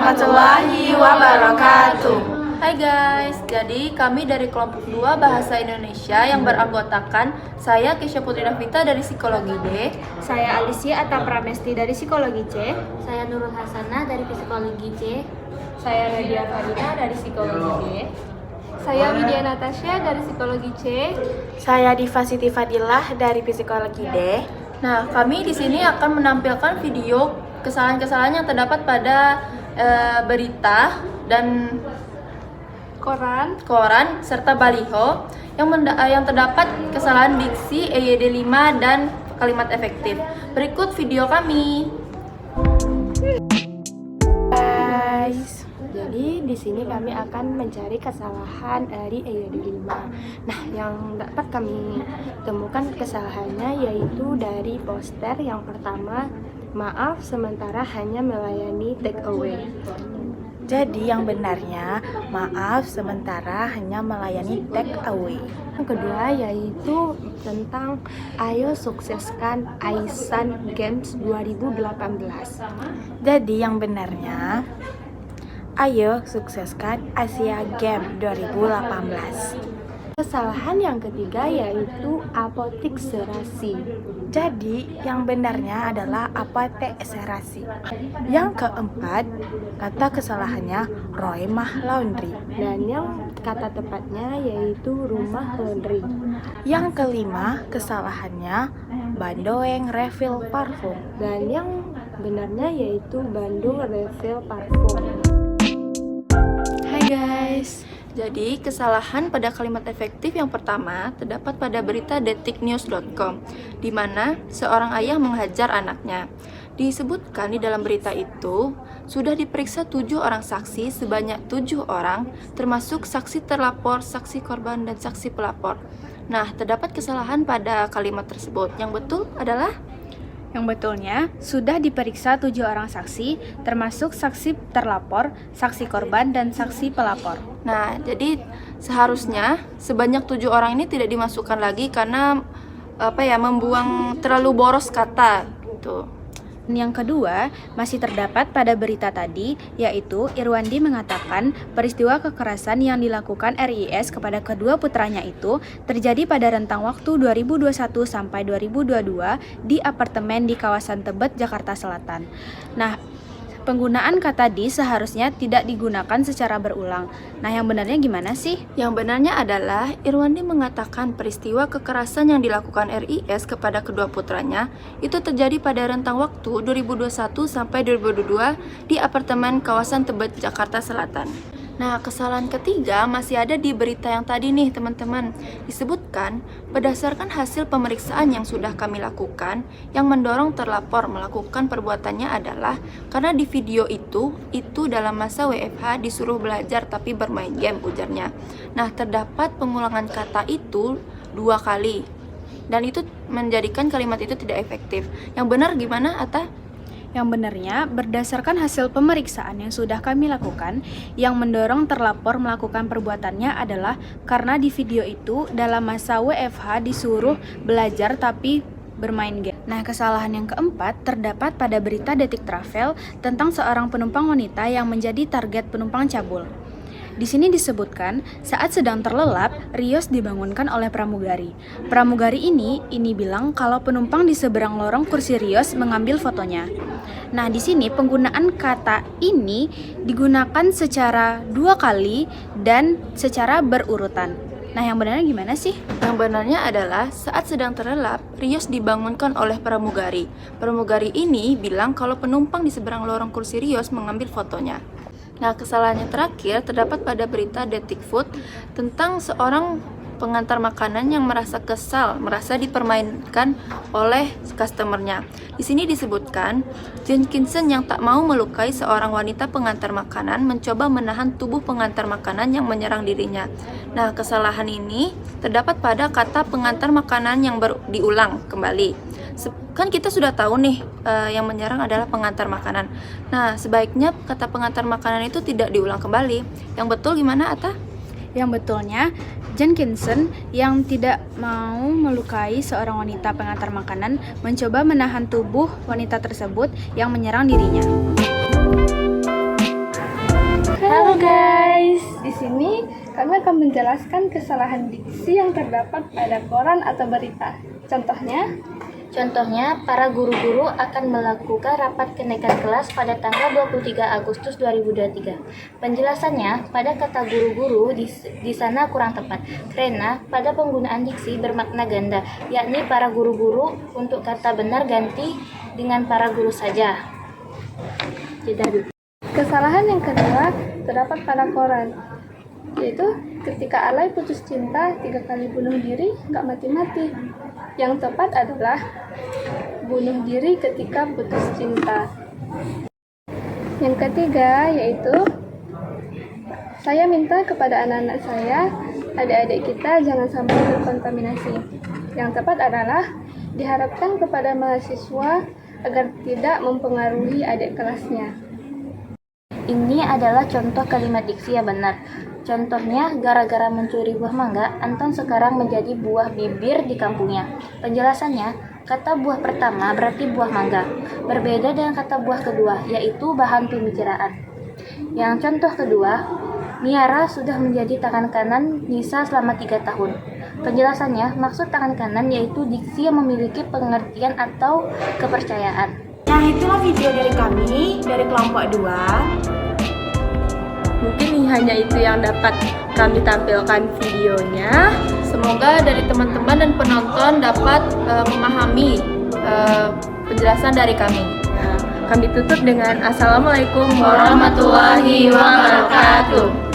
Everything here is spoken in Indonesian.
warahmatullahi wabarakatuh. Hai guys, jadi kami dari kelompok 2 Bahasa Indonesia yang beranggotakan saya Kesha Putri Navita dari Psikologi D, Saya Alicia Atta Pramesti dari Psikologi C. Saya Nurul Hasanah dari Psikologi C. Saya Nadia Farina dari Psikologi D. Saya Widya Natasha dari Psikologi C. Saya Diva Siti Fadilah dari Psikologi D. Nah, kami di sini akan menampilkan video kesalahan-kesalahan yang terdapat pada berita dan koran serta baliho yang terdapat kesalahan diksi, EYD 5 dan kalimat efektif. Berikut video kami. Guys, jadi di sini kami akan mencari kesalahan dari EYD 5. Nah, yang dapat kami temukan kesalahannya yaitu dari poster yang pertama, maaf sementara hanya melayani take away. Jadi yang benarnya, maaf sementara hanya melayani take away. Yang kedua yaitu tentang ayo sukseskan Aisan Games 2018. Jadi yang benarnya, ayo sukseskan Asia Games 2018. Kesalahan yang ketiga yaitu apotik serasi. Jadi yang benarnya adalah apotek serasi. Yang keempat, kata kesalahannya Roemah Laundry. Dan yang kata tepatnya yaitu rumah laundry. Yang kelima, kesalahannya Bandoeng refill parfum. Dan yang benarnya yaitu Bandung refill parfum. Hai guys. Jadi, kesalahan pada kalimat efektif yang pertama terdapat pada berita detiknews.com, di mana seorang ayah menghajar anaknya. Disebutkan di dalam berita itu, sudah diperiksa 7 orang saksi sebanyak 7 orang, termasuk saksi terlapor, saksi korban, dan saksi pelapor. Nah, terdapat kesalahan pada kalimat tersebut. Yang betul adalah? Yang betulnya, sudah diperiksa 7 orang saksi, termasuk saksi terlapor, saksi korban, dan saksi pelapor. Nah, jadi seharusnya sebanyak 7 orang ini tidak dimasukkan lagi karena membuang terlalu boros kata gitu. Yang kedua, masih terdapat pada berita tadi, yaitu Irwandi mengatakan peristiwa kekerasan yang dilakukan RIS kepada kedua putranya itu terjadi pada rentang waktu 2021 sampai 2022 di apartemen di kawasan Tebet, Jakarta Selatan. Nah, penggunaan kata di seharusnya tidak digunakan secara berulang. Nah, yang benarnya gimana sih? Yang benarnya adalah Irwandi mengatakan peristiwa kekerasan yang dilakukan RIS kepada kedua putranya itu terjadi pada rentang waktu 2021 sampai 2022 di apartemen kawasan Tebet, Jakarta Selatan. Nah, kesalahan ketiga masih ada di berita yang tadi nih teman-teman. Disebutkan, berdasarkan hasil pemeriksaan yang sudah kami lakukan, yang mendorong terlapor melakukan perbuatannya adalah karena di video itu dalam masa WFH disuruh belajar tapi bermain game, ujarnya. Nah, terdapat pengulangan kata itu 2 kali. Dan itu menjadikan kalimat itu tidak efektif. Yang benar gimana, Atta? Yang benarnya, berdasarkan hasil pemeriksaan yang sudah kami lakukan, yang mendorong terlapor melakukan perbuatannya adalah karena di video itu dalam masa WFH disuruh belajar tapi bermain game. Nah, kesalahan yang keempat terdapat pada berita Detik Travel tentang seorang penumpang wanita yang menjadi target penumpang cabul. Di sini disebutkan, saat sedang terlelap, Rios dibangunkan oleh pramugari. Pramugari ini bilang kalau penumpang di seberang lorong kursi Rios mengambil fotonya. Nah, di sini penggunaan kata ini digunakan secara 2 kali dan secara berurutan. Nah, yang benarnya gimana sih? Yang benarnya adalah saat sedang terlelap, Rios dibangunkan oleh pramugari. Pramugari ini bilang kalau penumpang di seberang lorong kursi Rios mengambil fotonya. Nah, kesalahan yang terakhir terdapat pada berita Detik Food tentang seorang pengantar makanan yang merasa kesal, merasa dipermainkan oleh customernya. Di sini disebutkan, Jenkinson yang tak mau melukai seorang wanita pengantar makanan mencoba menahan tubuh pengantar makanan yang menyerang dirinya. Nah, kesalahan ini terdapat pada kata pengantar makanan yang diulang kembali. Kan kita sudah tahu nih yang menyerang adalah pengantar makanan. Nah, sebaiknya kata pengantar makanan itu tidak diulang kembali. Yang betul gimana, Atta? Yang betulnya, Jenkinson yang tidak mau melukai seorang wanita pengantar makanan mencoba menahan tubuh wanita tersebut yang menyerang dirinya. Halo guys, di sini kami akan menjelaskan kesalahan diksi yang terdapat pada koran atau berita. Contohnya, para guru-guru akan melakukan rapat kenaikan kelas pada tanggal 23 Agustus 2023. Penjelasannya, pada kata guru-guru di sana kurang tepat, karena pada penggunaan diksi bermakna ganda, yakni para guru-guru. Untuk kata benar ganti dengan para guru saja. Kesalahan yang kedua terdapat pada koran, yaitu ketika alay putus cinta 3 kali bunuh diri nggak mati-mati. Yang tepat adalah bunuh diri ketika putus cinta. Yang ketiga yaitu saya minta kepada anak-anak saya, adik-adik kita jangan sampai terkontaminasi. Yang tepat adalah diharapkan kepada mahasiswa agar tidak mempengaruhi adik kelasnya. Ini adalah contoh kalimat diksi yang benar. Contohnya, gara-gara mencuri buah mangga, Anton sekarang menjadi buah bibir di kampungnya. Penjelasannya, kata buah pertama berarti buah mangga, berbeda dengan kata buah kedua, yaitu bahan pembicaraan. Yang contoh kedua, Miara sudah menjadi tangan kanan Nisa selama 3 tahun. Penjelasannya, maksud tangan kanan yaitu diksi yang memiliki pengertian atau kepercayaan. Nah, itulah video dari kami, dari kelompok 2. Mungkin hanya itu yang dapat kami tampilkan videonya. Semoga dari teman-teman dan penonton dapat memahami penjelasan dari kami. Kami tutup dengan Assalamualaikum warahmatullahi wabarakatuh.